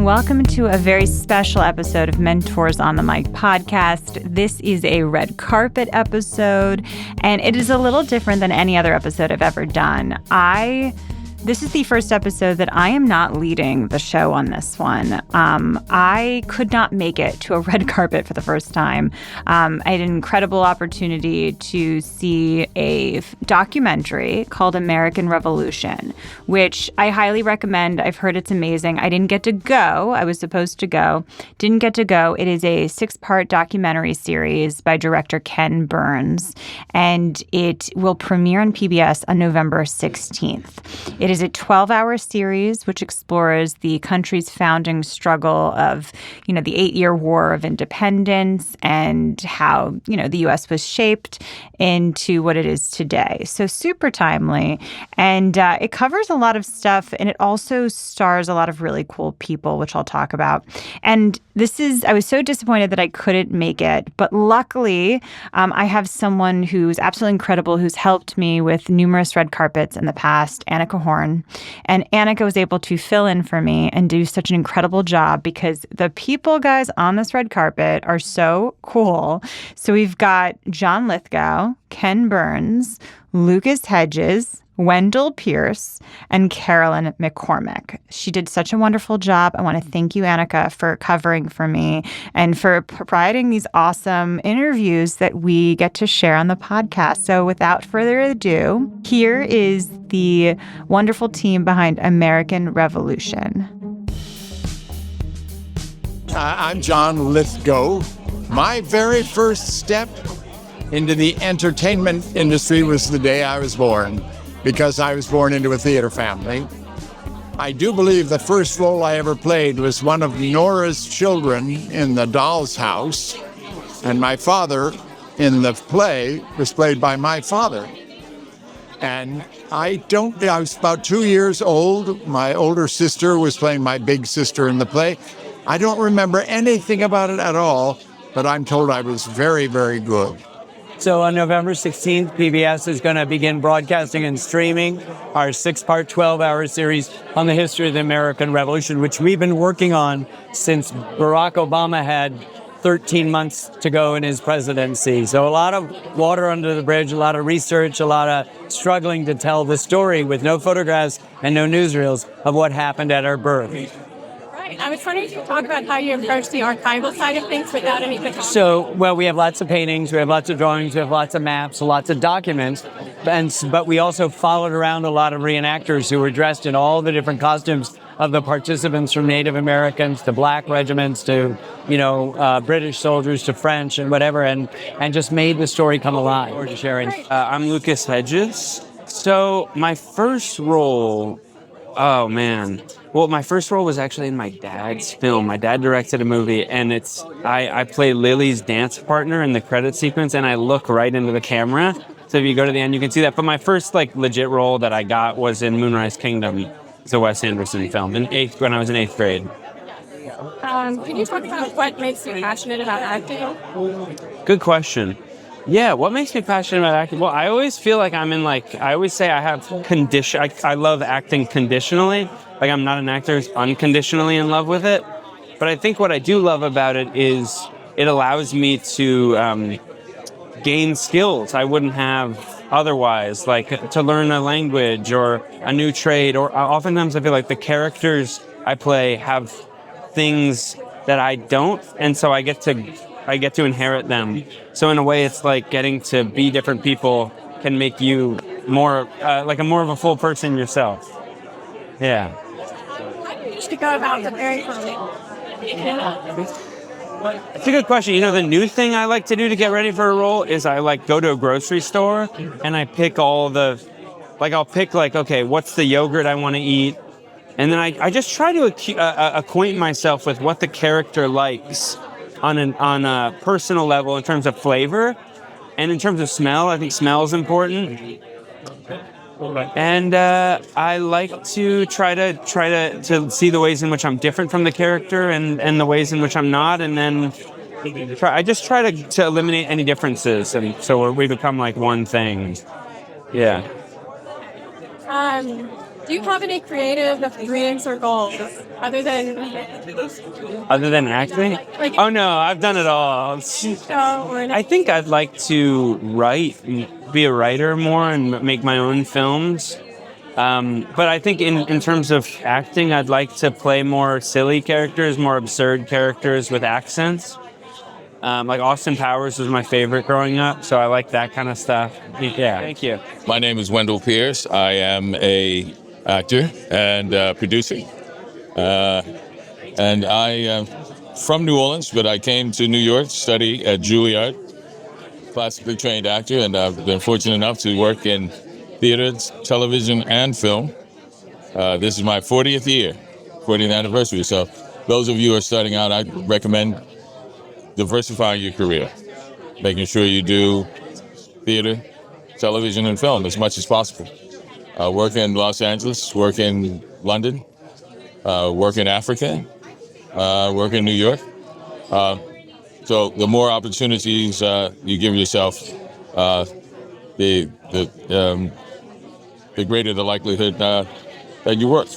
and welcome to a very special episode of Mentors on the Mic podcast. This is a red carpet episode, and it is a little different than any other episode I've ever done. This is the first episode that I am not leading the show on this one. I could not make it to a red carpet for the first time. I had an incredible opportunity to see a documentary called American Revolution, which I highly recommend. I've heard it's amazing. I didn't get to go. I was supposed to go. Didn't get to go. It is a 6-part documentary series by director Ken Burns, and it will premiere on PBS on November 16th. It is a 12-hour series which explores the country's founding struggle of, the 8-year War of Independence and how, the U.S. was shaped into what it is today. So super timely. And it covers a lot of stuff, and it also stars a lot of really cool people, which I'll talk about. And I was so disappointed that I couldn't make it, but luckily I have someone who's absolutely incredible who's helped me with numerous red carpets in the past, Annika Horne. And Annika was able to fill in for me and do such an incredible job because the people, guys, on this red carpet are so cool. So we've got John Lithgow, Ken Burns, Lucas Hedges, Wendell Pierce, and Carolyn McCormick. She did such a wonderful job. I want to thank you, Annika, for covering for me and for providing these awesome interviews that we get to share on the podcast. So without further ado, here is the wonderful team behind American Revolution. I'm John Lithgow. My very first step into the entertainment industry was the day I was born, because I was born into a theater family. I do believe the first role I ever played was one of Nora's children in The Doll's House, and my father in the play was played by my father. And I was about 2 years old. My older sister was playing my big sister in the play. I don't remember anything about it at all, but I'm told I was very, very good. So on November 16th, PBS is going to begin broadcasting and streaming our 6-part, 12-hour series on the history of the American Revolution, which we've been working on since Barack Obama had 13 months to go in his presidency. So a lot of water under the bridge, a lot of research, a lot of struggling to tell the story with no photographs and no newsreels of what happened at our birth. I was wondering if you could talk about how you approach the archival side of things without any pictures. So, we have lots of paintings, we have lots of drawings, we have lots of maps, lots of documents, but we also followed around a lot of reenactors who were dressed in all the different costumes of the participants, from Native Americans to black regiments to, British soldiers to French and whatever, and just made the story come alive. I'm Lucas Hedges. So my first role, my first role was actually in my dad's film. My dad directed a movie, and I play Lily's dance partner in the credit sequence, and I look right into the camera. So if you go to the end, you can see that. But my first legit role that I got was in Moonrise Kingdom. It's a Wes Anderson film when I was in 8th grade. Can you talk about what makes you passionate about acting? Good question. Yeah, what makes me passionate about acting? Well, I always feel like I always say I have I love acting conditionally. Like, I'm not an actor who's unconditionally in love with it. But I think what I do love about it is it allows me to gain skills I wouldn't have otherwise, like to learn a language or a new trade. Or oftentimes I feel like the characters I play have things that I don't, and so I get to inherit them. So in a way, it's like getting to be different people can make you more more of a full person yourself. Yeah. How do you used to go about preparing for a role? It's a good question. The new thing I like to do to get ready for a role is I go to a grocery store and I pick I'll pick okay, what's the yogurt I want to eat? And then I just try to acquaint myself with what the character likes on a personal level in terms of flavor, and in terms of smell. I think smell is important. And I like to try to see the ways in which I'm different from the character and the ways in which I'm not, and then I just try to eliminate any differences, and so we become like one thing. Yeah. Do you have any creative dreams or goals other than acting? like Oh no, I've done it all. show or I think I'd like to write, be a writer more, and make my own films. But I think in terms of acting, I'd like to play more silly characters, more absurd characters with accents. Like Austin Powers was my favorite growing up, so I like that kind of stuff. Yeah, thank you. My name is Wendell Pierce. I am a actor and producer. And I am from New Orleans, but I came to New York to study at Juilliard, classically trained actor, and I've been fortunate enough to work in theater, television, and film. This is my 40th year, 40th anniversary. So those of you who are starting out, I recommend diversifying your career, making sure you do theater, television, and film as much as possible. Work in Los Angeles, work in London, work in Africa, work in New York. So the more opportunities you give yourself, the greater the likelihood that you work.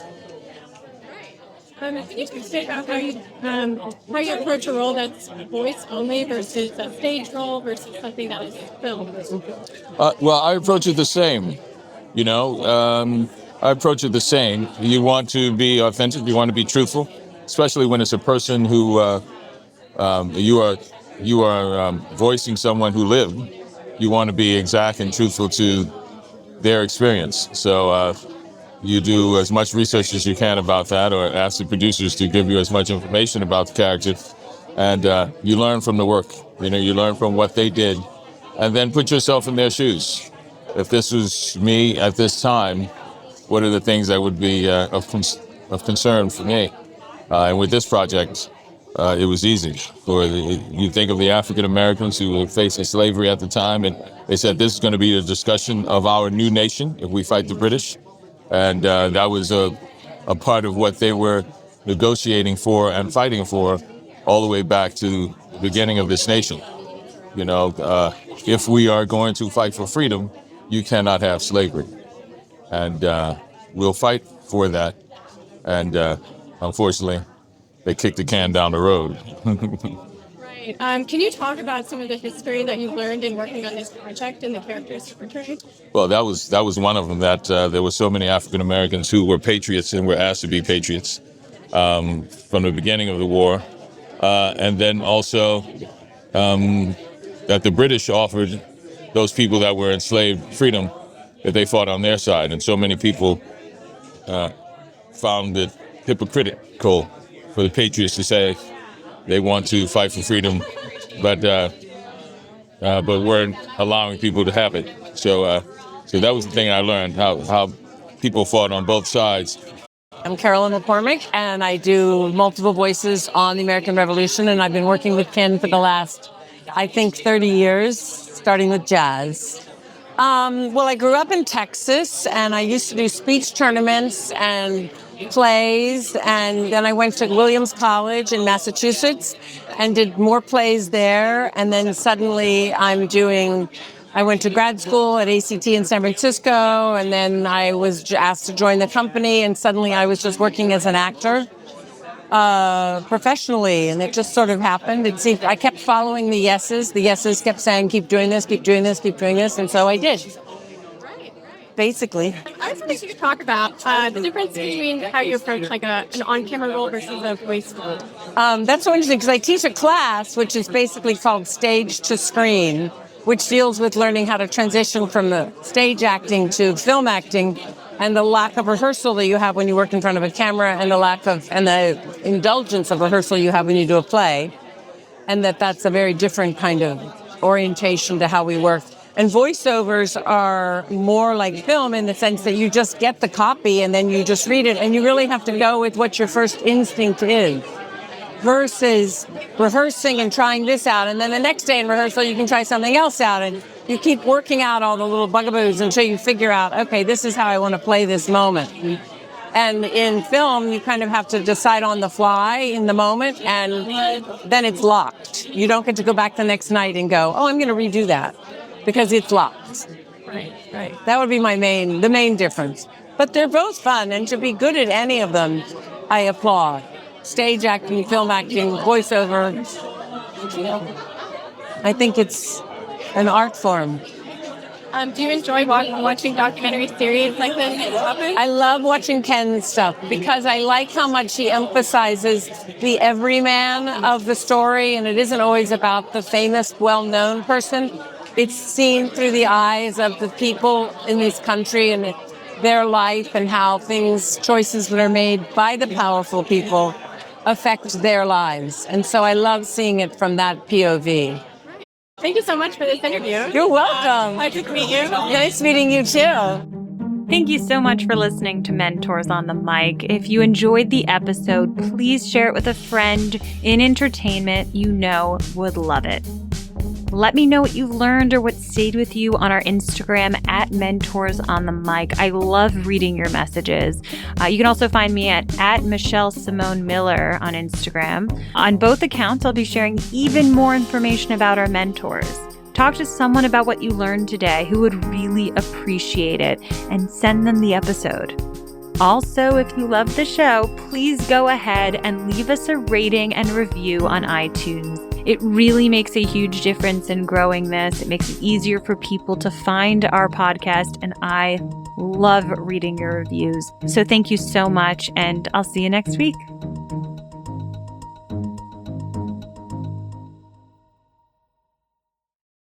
Can you say about how you approach a role that's voice only versus a stage role versus something that is film? Well, I approach it the same. I approach it the same. You want to be authentic. You want to be truthful, especially when it's a person who you are voicing someone who lived. You want to be exact and truthful to their experience. So you do as much research as you can about that, or ask the producers to give you as much information about the character, and you learn from the work. You learn from what they did, and then put yourself in their shoes. If this was me at this time, what are the things that would be of concern for me? And with this project, it was easy. You think of the African Americans who were facing slavery at the time, and they said this is going to be the discussion of our new nation if we fight the British. And that was a part of what they were negotiating for and fighting for all the way back to the beginning of this nation. If we are going to fight for freedom, you cannot have slavery. And we'll fight for that. And unfortunately, they kicked the can down the road. Right. Can you talk about some of the history that you've learned in working on this project and the characters portrayed? Well, that was one of them, that there were so many African Americans who were patriots and were asked to be patriots from the beginning of the war. And then also that the British offered those people that were enslaved freedom, that they fought on their side. And so many people found it hypocritical for the patriots to say they want to fight for freedom, but weren't allowing people to have it. So that was the thing I learned, how people fought on both sides. I'm Carolyn McCormick, and I do multiple voices on the American Revolution, and I've been working with Ken for the last, I think, 30 years, starting with jazz. Well, I grew up in Texas, and I used to do speech tournaments and plays, and then I went to Williams College in Massachusetts and did more plays there, and then suddenly I went to grad school at ACT in San Francisco, and then I was asked to join the company, and suddenly I was just working as an actor professionally, and it just sort of happened. I kept following the yeses. The yeses kept saying, keep doing this, keep doing this, keep doing this, and so I did. Basically. I was wondering if you could talk about the difference between how you approach like an on-camera role versus a voice role. That's so interesting because I teach a class which is basically called Stage to Screen, which deals with learning how to transition from the stage acting to film acting, and the lack of rehearsal that you have when you work in front of a camera, and the indulgence of rehearsal you have when you do a play, and that's a very different kind of orientation to how we work. And voiceovers are more like film in the sense that you just get the copy and then you just read it, and you really have to go with what your first instinct is, versus rehearsing and trying this out, and then the next day in rehearsal you can try something else out, and you keep working out all the little bugaboos until you figure out, okay, this is how I want to play this moment. And in film, you kind of have to decide on the fly in the moment, and then it's locked. You don't get to go back the next night and go, oh, I'm going to redo that, because it's locked. Right. That would be the main difference. But they're both fun, and to be good at any of them, I applaud. Stage acting, film acting, voiceover. I think it's an art form. Do you enjoy watching documentary series like this? I love watching Ken's stuff because I like how much he emphasizes the everyman of the story, and it isn't always about the famous, well-known person. It's seen through the eyes of the people in this country and their life and how choices that are made by the powerful people affect their lives. And so I love seeing it from that POV. Thank you so much for this interview. You're welcome. Pleasure to meet you. Nice meeting you too. Thank you so much for listening to Mentors on the Mic. If you enjoyed the episode, please share it with a friend in entertainment you know would love it. Let me know what you learned or what stayed with you on our Instagram at Mentors on the Mic. I love reading your messages. You can also find me at Michelle Simone Miller on Instagram. On both accounts, I'll be sharing even more information about our mentors. Talk to someone about what you learned today who would really appreciate it, and send them the episode. Also, if you love the show, please go ahead and leave us a rating and review on iTunes. It really makes a huge difference in growing this. It makes it easier for people to find our podcast, and I love reading your reviews. So thank you so much, and I'll see you next week.